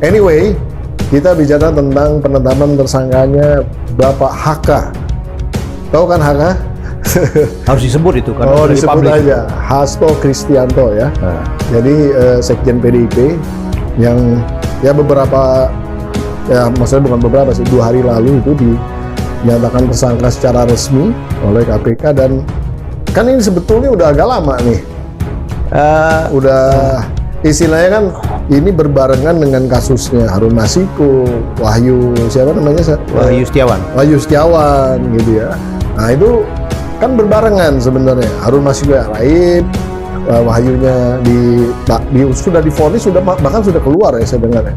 Anyway, kita bicara tentang penetapan tersangkanya Bapak HK. Tahu kan HK? Harus disebut itu kan? Oh, disebut aja. Hasto Kristianto ya. Nah. Jadi Sekjen PDIP yang ya beberapa, ya maksudnya bukan beberapa sih, 2 hari lalu itu dinyatakan tersangka secara resmi oleh KPK. Dan kan ini sebetulnya udah agak lama nih. Udah istilahnya kan ini berbarengan dengan kasusnya Harun Masiku, Wahyu siapa namanya? Wahyu Setiawan. Wahyu Setiawan gitu ya. Nah itu kan berbarengan sebenarnya. Harun Masiku yang lain, Wahyunya sudah divonis, bahkan sudah keluar ya saya dengar ya.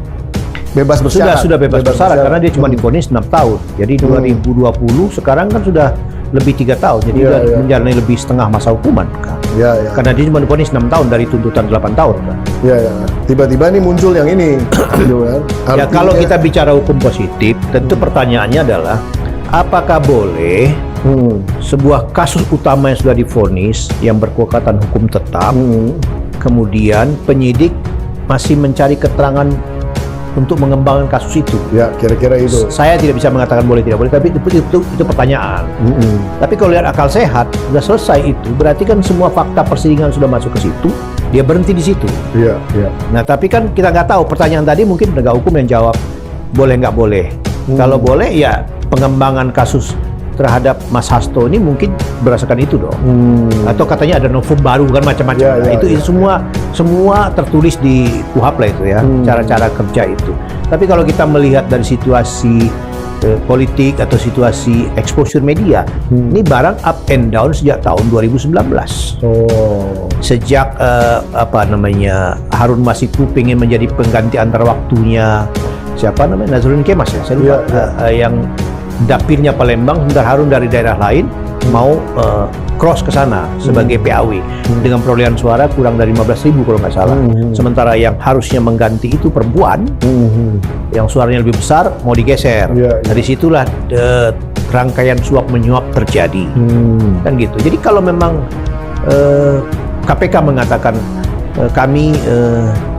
Bebas bersyarat. Sudah bebas bersyarat karena dia cuma divonis 6 tahun. Jadi 2020 sekarang kan sudah lebih 3 tahun. Jadi udah menjalani lebih setengah masa hukuman kan. Ya. Karena dia cuma divonis 6 tahun dari tuntutan 8 tahun kan. Ya. Tiba-tiba nih muncul yang ini. Gitu kan. Ya kalau kita bicara hukum positif, tentu pertanyaannya adalah apakah boleh sebuah kasus utama yang sudah divonis yang berkekuatan hukum tetap, kemudian penyidik masih mencari keterangan untuk mengembangkan kasus itu? Ya, kira-kira itu. Saya tidak bisa mengatakan boleh tidak boleh, tapi itu pertanyaan. Tapi kalau lihat akal sehat, sudah selesai itu, berarti kan semua fakta persidangan sudah masuk ke situ, dia berhenti di situ. Iya. Nah, tapi kan kita nggak tahu, pertanyaan tadi mungkin penegak hukum yang jawab boleh nggak boleh. Kalau boleh, ya pengembangan kasus terhadap Mas Hasto ini mungkin berdasarkan itu dong. Atau katanya ada novum baru kan macam-macam. Itu semua tertulis di KUHP lah itu ya, cara-cara kerja itu. Tapi kalau kita melihat dari situasi politik atau situasi exposure media, ini barang up and down sejak tahun 2019. Sejak Harun Masiku pengen menjadi pengganti antar waktunya siapa namanya, Nazrudin Kemas ya, saya lupa, yang dapilnya Palembang, sebentar Harun dari daerah lain mau cross ke sana sebagai PAW dengan perolehan suara kurang dari 15.000 kalau nggak salah. Sementara yang harusnya mengganti itu perempuan, yang suaranya lebih besar mau digeser. Dari situlah rangkaian suap menyuap terjadi, kan gitu. Jadi kalau memang KPK mengatakan kami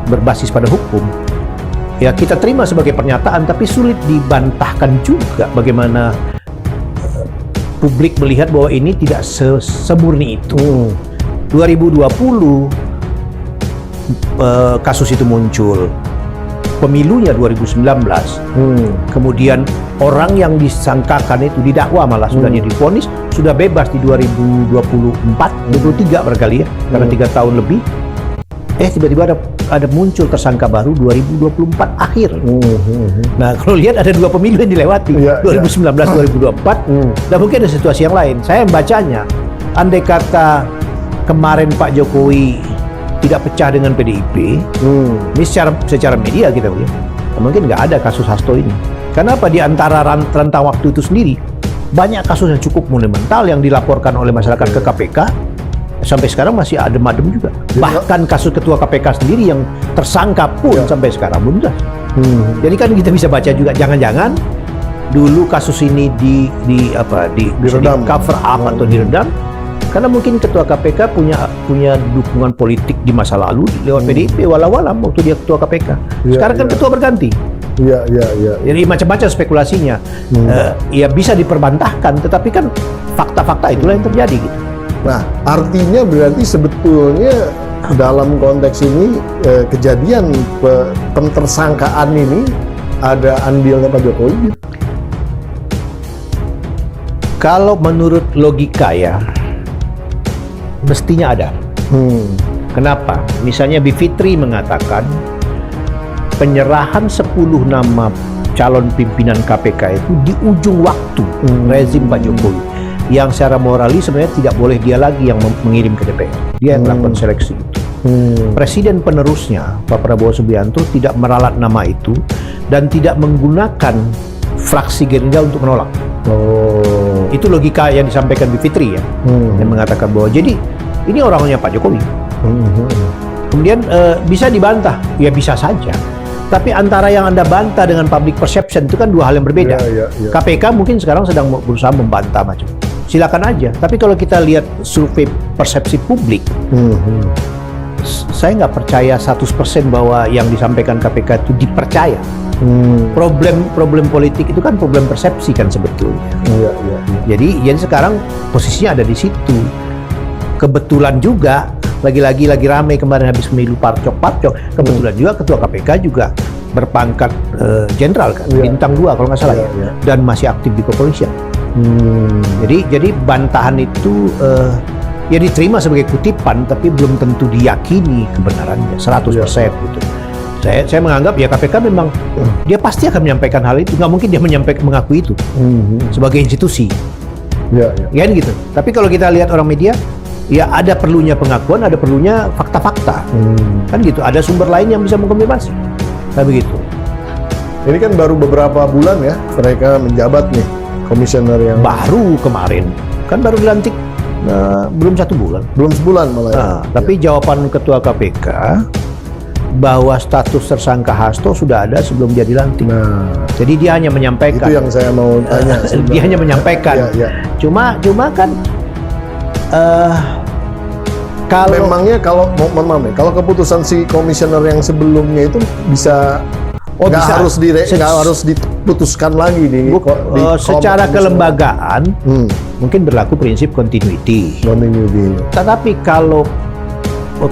berbasis pada hukum, ya kita terima sebagai pernyataan, tapi sulit dibantahkan juga bagaimana publik melihat bahwa ini tidak semurni itu. 2020 kasus itu muncul, pemilunya 2019, kemudian orang yang disangkakan itu didakwa malah sudah divonis, sudah bebas di 2024, 23 barangkali ya, karena 3 tahun lebih. Tiba-tiba ada muncul tersangka baru 2024 akhir. Nah, kalau lihat ada 2 pemilu yang dilewati, 2019, 2024, dan mungkin ada situasi yang lain. Saya membacanya, andai kata kemarin Pak Jokowi tidak pecah dengan PDIP, ini secara media kita lihat, mungkin nggak ada kasus Hasto ini. Kenapa? Di antara rentang waktu itu sendiri, banyak kasus yang cukup monumental yang dilaporkan oleh masyarakat ke KPK, sampai sekarang masih adem-adem juga. Bahkan kasus ketua KPK sendiri yang tersangka pun sampai sekarang belum jelas. Jadi kan kita bisa baca juga, jangan-jangan dulu kasus ini di cover up atau diredam karena mungkin ketua KPK punya dukungan politik di masa lalu lewat PDIP walau-walam waktu dia ketua KPK. Sekarang kan ketua berganti. Jadi macam-macam spekulasinya. Ya bisa diperbantahkan, tetapi kan fakta-fakta itulah yang terjadi gitu. Nah, artinya berarti sebetulnya dalam konteks ini kejadian pentersangkaan ini ada andilnya Pak Jokowi? Kalau menurut logika ya, mestinya ada. Kenapa? Misalnya Bivitri mengatakan penyerahan 10 nama calon pimpinan KPK itu di ujung waktu rezim Pak Jokowi, yang secara moralis sebenarnya tidak boleh dia lagi yang mengirim ke DPR. Dia yang melakukan seleksi itu. Presiden penerusnya, Pak Prabowo Subianto, tidak meralat nama itu dan tidak menggunakan fraksi Gerindra untuk menolak. Itu logika yang disampaikan Bivitri ya, yang mengatakan bahwa jadi ini orangnya Pak Jokowi. Kemudian bisa dibantah, ya bisa saja. Tapi antara yang Anda bantah dengan public perception itu kan 2 hal yang berbeda. KPK mungkin sekarang sedang berusaha membantah macam. Silakan aja. Tapi kalau kita lihat survei persepsi publik, saya nggak percaya 100% bahwa yang disampaikan KPK itu dipercaya. Problem politik itu kan problem persepsi kan sebetulnya. Iya, iya, iya. Jadi sekarang posisinya ada di situ. Kebetulan juga lagi ramai kemarin habis pemilu parcok. Kebetulan juga ketua KPK juga berpangkat jenderal kan, Iya. bintang 2 kalau nggak salah Iya, ya, iya. dan masih aktif di kepolisian. Jadi bantahan itu ya diterima sebagai kutipan, tapi belum tentu diyakini kebenarannya 100% gitu. Saya menganggap ya KPK memang dia pasti akan menyampaikan hal itu, nggak mungkin dia mengakui itu sebagai institusi, Iya, iya. kan gitu. Tapi kalau kita lihat orang media, ya ada perlunya pengakuan, ada perlunya fakta-fakta, kan gitu. Ada sumber lain yang bisa mengkonfirmasi, kayak begitu. Ini kan baru beberapa bulan ya mereka menjabat nih komisioner yang Baru kemarin, kan baru dilantik belum 1 bulan. belum sebulan malah. Ya. Nah, tapi jawaban ketua KPK bahwa status tersangka Hasto sudah ada sebelum dia dilantik. Nah, Jadi dia hanya menyampaikan. itu yang saya mau tanya. Dia sebenarnya. hanya menyampaikan. Iya, iya. Cuma kan kalau Memangnya kalau mohon maaf nih, kalau keputusan si komisioner yang sebelumnya itu bisa nggak bisa. harus diputuskan lagi di secara kelembagaan mungkin berlaku prinsip continuity. continuity. Tetapi kalau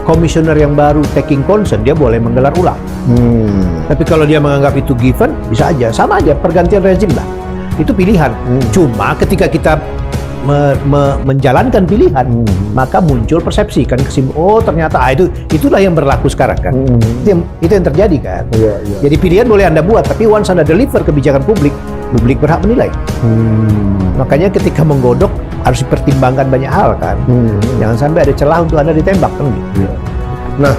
komisioner yang baru taking concern, dia boleh menggelar ulang. Tapi kalau dia menganggap itu given, bisa aja. Sama aja, pergantian rezim lah. Itu pilihan. Cuma ketika kita menjalankan pilihan, maka muncul persepsi kan, oh ternyata itulah yang berlaku sekarang kan. Itu yang terjadi kan. Iya, iya. Jadi pilihan boleh Anda buat, tapi once Anda deliver kebijakan publik berhak menilai. Makanya ketika menggodok harus dipertimbangkan banyak hal kan. Jangan sampai ada celah untuk Anda ditembak kan. Iya. Nah,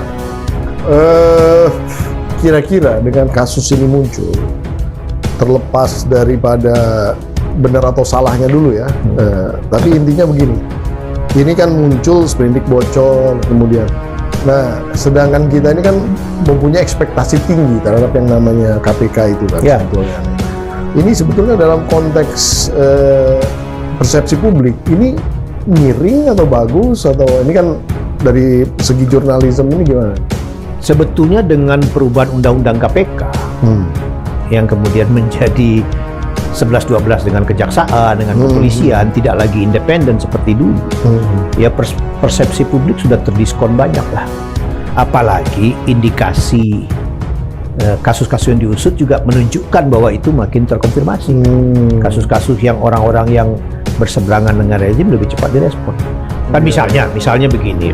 kira-kira dengan kasus ini muncul, terlepas daripada benar atau salahnya dulu ya, tapi intinya begini, ini kan muncul sprindik bocor kemudian. Nah, sedangkan kita ini kan mempunyai ekspektasi tinggi terhadap yang namanya KPK itu kan. Ya. Sebetulnya. Ini sebetulnya dalam konteks persepsi publik ini miring atau bagus, atau ini kan dari segi jurnalisme ini gimana? Sebetulnya dengan perubahan undang-undang KPK yang kemudian menjadi 11-12 dengan kejaksaan, dengan kepolisian, tidak lagi independen seperti dulu. Ya persepsi publik sudah terdiskon banyak lah. Apalagi indikasi kasus-kasus yang diusut juga menunjukkan bahwa itu makin terkonfirmasi. Kasus-kasus yang orang-orang yang berseberangan dengan rezim lebih cepat direspon. Kan misalnya begini,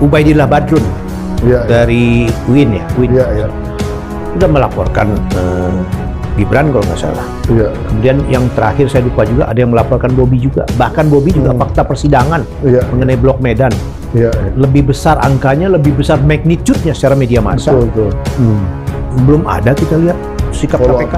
Ubaidillah Badrun dari UIN ya, sudah melaporkan Gibran kalau nggak salah. Kemudian yang terakhir saya lupa juga ada yang melaporkan Bobi juga. Bahkan Bobi juga fakta persidangan mengenai Blok Medan. Lebih besar angkanya, lebih besar magnitude-nya secara media massa. Betul. Belum ada kita lihat sikap KPK.